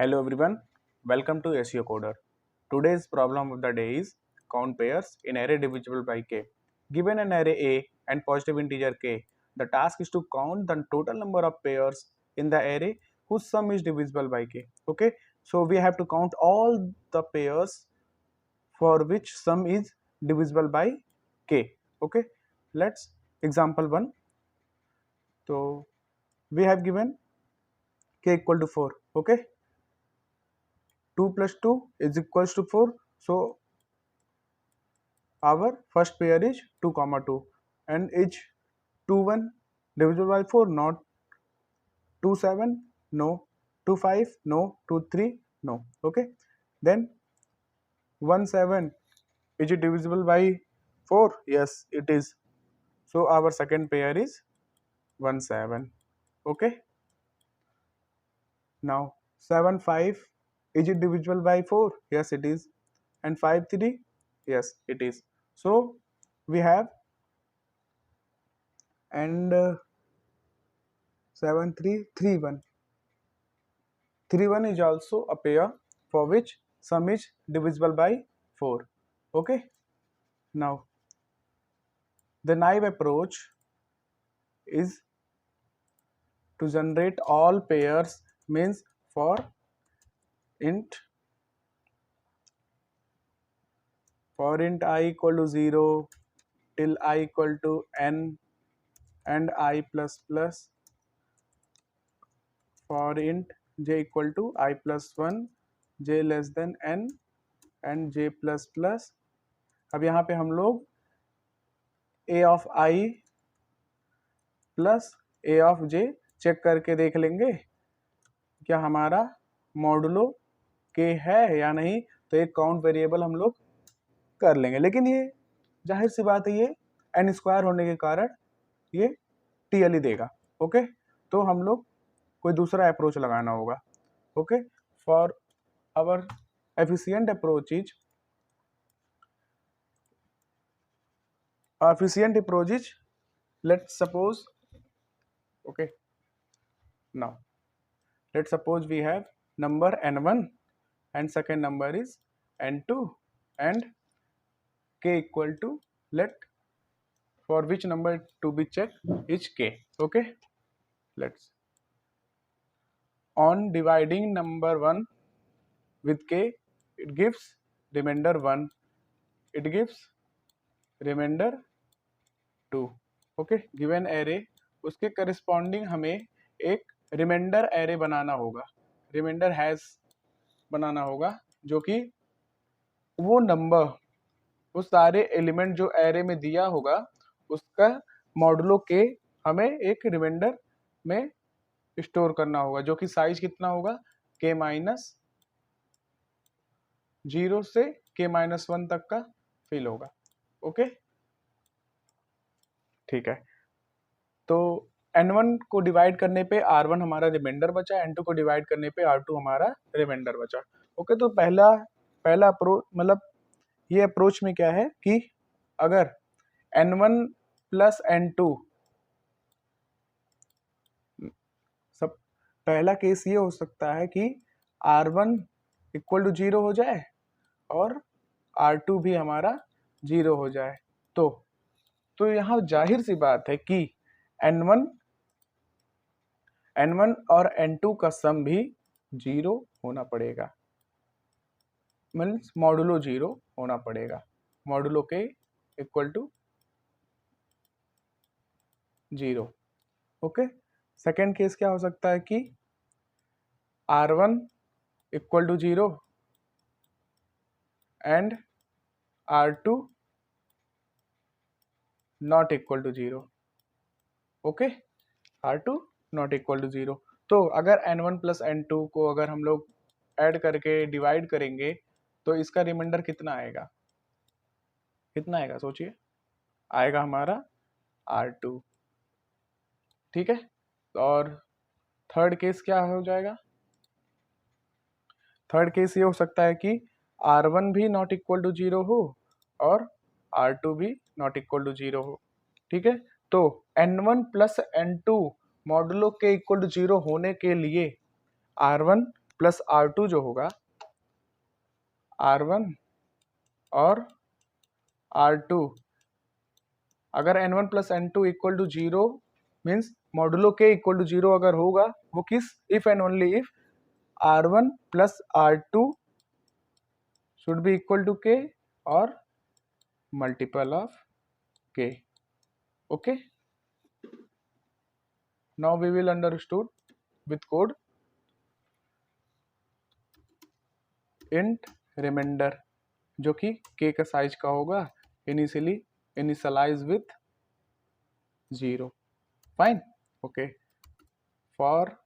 Hello everyone, welcome to SEO Coder. Today's problem of the day is count pairs in array divisible by k. Given an array A and positive integer k, the task is to count the total number of pairs in the array whose sum is divisible by k. Okay, so we have to count all the pairs for which sum is divisible by k. Okay, let's example 1. So we have given k equal to 4. Okay, 2 plus 2 is equals to 4. So our first pair is 2 comma 2 and is 2 1 divisible by 4? Not. 2 7? No. 2 5? No. 2 3? No. Okay, then 1 7, is it divisible by 4? Yes, it is. So our second pair is 1 7. Okay, now 7 5, is it divisible by 4? Yes, it is. And 5 3? Yes, it is. So we have, and 7 3 3 1. 3 1 is also a pair for which sum is divisible by 4. Okay, now the naive approach is to generate all pairs, means for int I equal to 0 till I equal to n and I plus plus, for int j equal to I plus 1, j less than n and j plus plus. अब यहाँ पे हम लोग a of I plus a of j check करके देख लेंगे क्या हमारा मॉडुलो k है या नहीं, तो एक काउंट वेरिएबल हम लोग कर लेंगे। लेकिन ये जाहिर सी बात है, ये n स्क्वायर होने के कारण ये TL ही देगा। ओके, तो हम लोग कोई दूसरा अप्रोच लगाना होगा। Okay, for our efficient approach is let's suppose, okay, now let's suppose we have number n1 and second number is n2 and k equal to, let for which number to be checked is k. Okay, let's, on dividing number 1 with k, it gives remainder 1, it gives remainder 2. Okay, given array उसके corresponding हमें एक reminder array बनाना होगा, reminder hash बनाना होगा, जो कि वो number, वो सारे एलिमेंट जो एरे में दिया होगा उसका मॉडुलो के हमें एक रिमाइंडर में स्टोर करना होगा, जो कि साइज कितना होगा, k माइनस 0 से k माइनस 1 तक का फिल होगा। ओके, ठीक है, तो n1 को डिवाइड करने पे r1 हमारा रिमाइंडर बचा, n2 को डिवाइड करने पे r2 हमारा रिमाइंडर बचा। ओके, तो पहला अप्रोच, मतलब ये अप्रोच में क्या है कि अगर n1 प्लस n2, सब पहला केस ये हो सकता है कि r1 इक्वल टू 0 हो जाए और r2 भी हमारा 0 हो जाए, तो यहाँ जाहिर सी बात है कि n1 और n2 का सम भी 0 होना पड़ेगा, मीन्स मॉडुलो 0 होना पड़ेगा, modulo k equal to 0। Okay, second case क्या हो सकता है कि r1 equal to 0 and r2 not equal to 0। Okay, r2 not equal to 0। तो अगर n1 प्लस n2 को अगर हम लोग ऐड करके डिवाइड करेंगे तो इसका रिमाइंडर कितना आएगा, सोचिए, आएगा हमारा r2। ठीक है, और थर्ड केस क्या हो जाएगा, थर्ड केस ये हो सकता है कि r1 भी नॉट इक्वल टू 0 हो और r2 भी नॉट इक्वल टू 0 हो। ठीक है, तो n1 plus n2 modulo k equal to 0 होने के लिए r1 प्लस R2 जो होगा R1 और R2, अगर N1 plus N2 equal to 0 means modulo K equal to 0 अगर होगा, वो किस, if and only if R1 plus R2 should be equal to K or multiple of K. Okay, now we will understood with code int remainder जो कि K का size का होगा, initialize with 0. Fine. Okay, for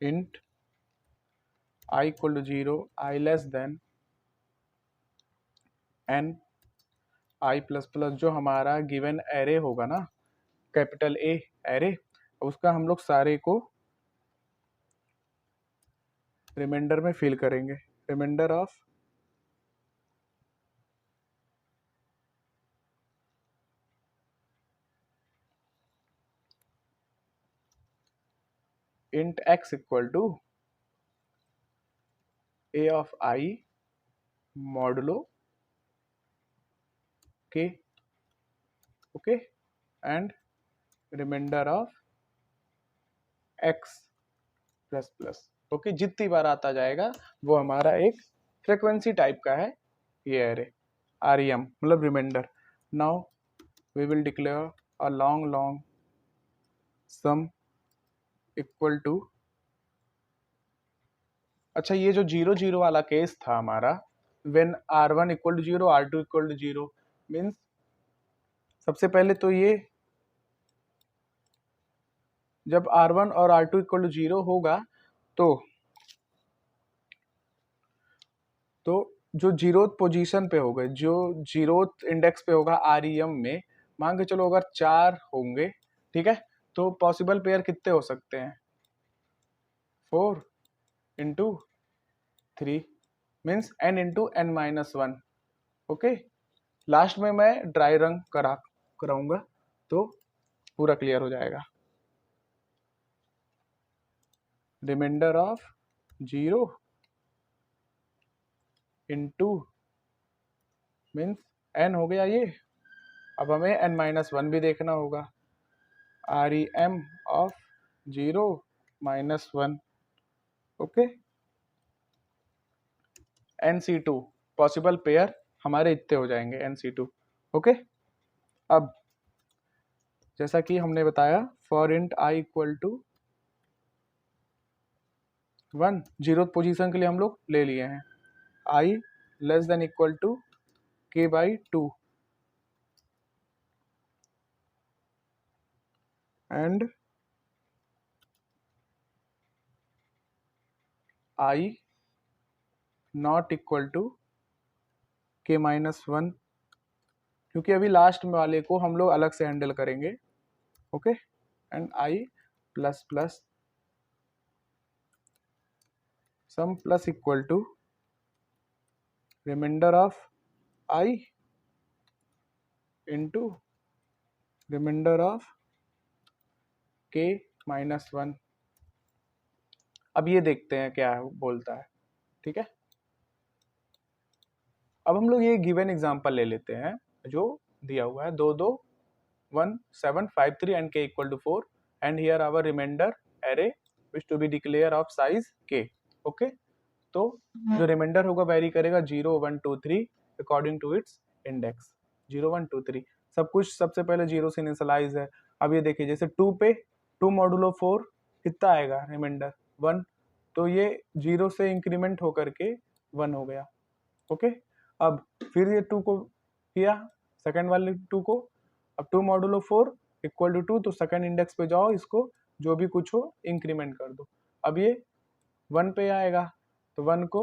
int I equal to 0, I less than n I plus plus, जो हमारा given array होगा ना, capital A array, उसका हम लोग सारे को रिमाइंडर में फिल करेंगे. Reminder of int x equal to a of I modulo k. Okay, and reminder of x plus plus. Okay, जितनी बार आता जाएगा वो हमारा एक फ्रीक्वेंसी टाइप का है ये एरे, REM मतलब reminder. Now we will declare a long long sum equal to, अच्छा ये जो 0 0 वाला केस था हमारा, when R1 equal to 0, R2 equal to 0, means सबसे पहले तो ये जब R1 और R2 इक्वल टू 0 होगा तो जो जीरोथ पोजीशन पे होगा, जो जीरोथ इंडेक्स पे होगा REM में, मान के चलो अगर 4 होंगे, ठीक है, तो पॉसिबल पेयर कितने हो सकते हैं, 4 into 3 means n into n minus 1. Okay, last में मैं ड्राई रंग कराऊंगा तो पूरा क्लियर हो जाएगा. Reminder of 0 into means n हो गया ये. अब हमें n माइनस 1 भी देखना होगा, REM of 0 minus 1. Okay, NC2 possible pair हमारे इतने हो जाएंगे, NC2. ओके, अब जैसा कि हमने बताया, for int I equal to 1, zero position के लिए हम लोग ले लिए हैं, I less than equal to K by 2 and I not equal to K minus 1, क्योंकि अभी लास्ट वाले को हम लोग अलग से हैंडल करेंगे. Okay, and I plus plus sum plus equal to reminder of I into reminder of K minus 1. अब ये देखते हैं क्या बोलता है. ठीक है, अब हम लोग ये गिवन एग्जांपल ले लेते हैं जो दिया हुआ है, 2 2 1 7 5 3 and k equal to 4 and here our reminder array which to be declare of size k. Okay, तो जो रिमाइंडर होगा वेरी करेगा 0 1 2 3 अकॉर्डिंग टू इट्स इंडेक्स. 0 1 2 3 सब कुछ सबसे पहले 0 से इनिशियलाइज है. अब ये देखिए, जैसे 2 पे 2 मॉडुलो 4 कितना आएगा रिमाइंडर 1, तो ये 0 से इंक्रीमेंट होकर के 1 हो गया. ओके, अब फिर ये 2 को किया, सेकंड वाले 2 को, अब 2 मॉडुलो 4 इक्वल टू 2, तो सेकंड इंडेक्स पे जाओ, इसको जो भी कुछ हो इंक्रीमेंट कर दो. अब ये 1 पे आएगा तो 1 को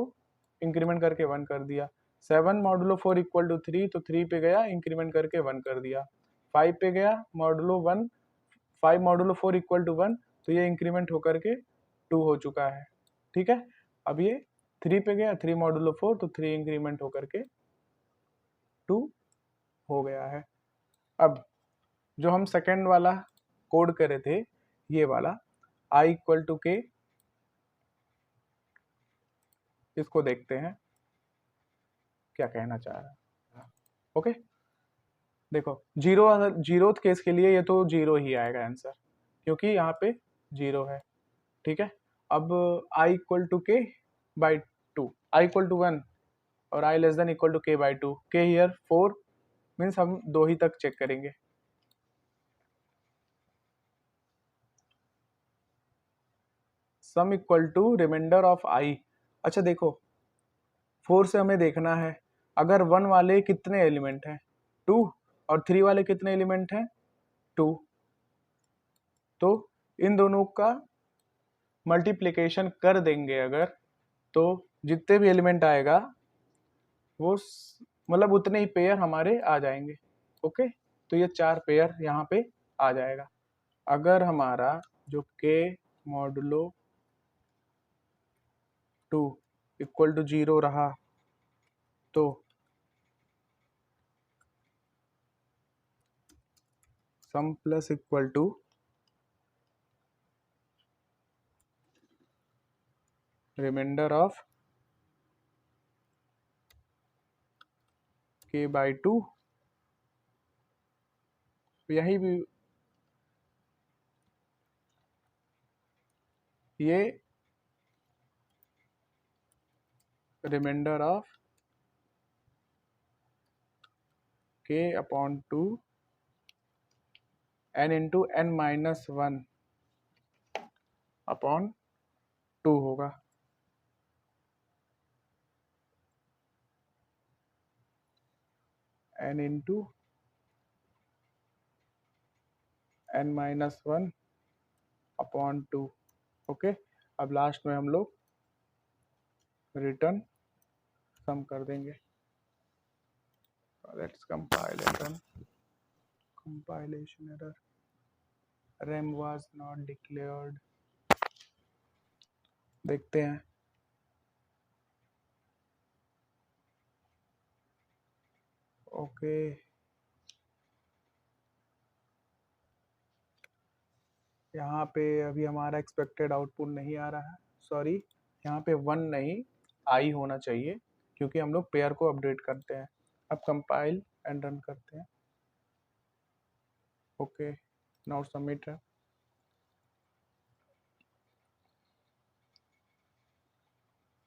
इंक्रीमेंट करके 1 कर दिया. 7 मॉडुलो 4 इक्वल टू 3, तो 3 पे गया, इंक्रीमेंट करके 1 कर दिया. 5 पे गया, मॉडुलो 1, 5 मॉडुलो 4 इक्वल टू 1, तो ये इंक्रीमेंट होकर के 2 हो चुका है. ठीक है, अब ये 3 पे गया, 3 मॉडुलो 4, तो 3 इंक्रीमेंट होकर के 2 हो गया है. अब जो हम सेकेंड वाला कोड करे थे, ये वाला i इक्वल टू के, इसको देखते हैं क्या कहना चाह रहा है। ओके, देखो जीरोथ केस के लिए ये तो जीरो ही आएगा आंसर, क्योंकि यहाँ पे जीरो है। ठीक है, अब i equal to k by two, I equal to one और i less than equal to k by two, k here 4 means हम दो ही तक चेक करेंगे। Sum equal to reminder of i। अच्छा देखो, 4 से हमें देखना है अगर 1 वाले कितने एलिमेंट हैं, 2, और 3 वाले कितने एलिमेंट हैं, 2। तो इन दोनों का मल्टीप्लिकेशन कर देंगे अगर, तो जितने भी एलिमेंट आएगा वो मतलब उतने ही पेयर हमारे आ जाएंगे। ओके, तो ये 4 पेयर यहाँ पे आ जाएगा। अगर हमारा जो के मॉडुलो 2 इक्वल टू 0 रहा तो sum plus equal to reminder of K by two, यही भी ये remainder of K upon two N into N minus one upon two होगा। N into N minus one upon two. Okay, अब last में हम लोग रिटर्न सम कर देंगे। Let's compile and run. Compilation error, rem was not declared। देखते हैं। Okay, यहाँ पे अभी हमारा एक्सपेक्टेड आउटपुट नहीं आ रहा है, सॉरी, यहाँ पे 1 नहीं आई होना चाहिए, क्योंकि हम लोग पेयर को अपडेट करते हैं। अब कंपाइल एंड रन करते हैं। ओके, नाउ सबमिट है।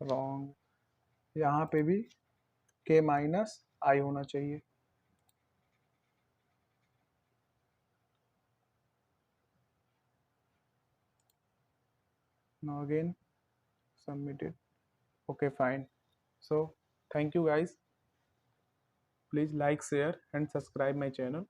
रॉन्ग, यहाँ पे भी के माइनस आई होना चाहिए। Now again submitted. Okay fine. So thank you guys, please like, share and subscribe my channel.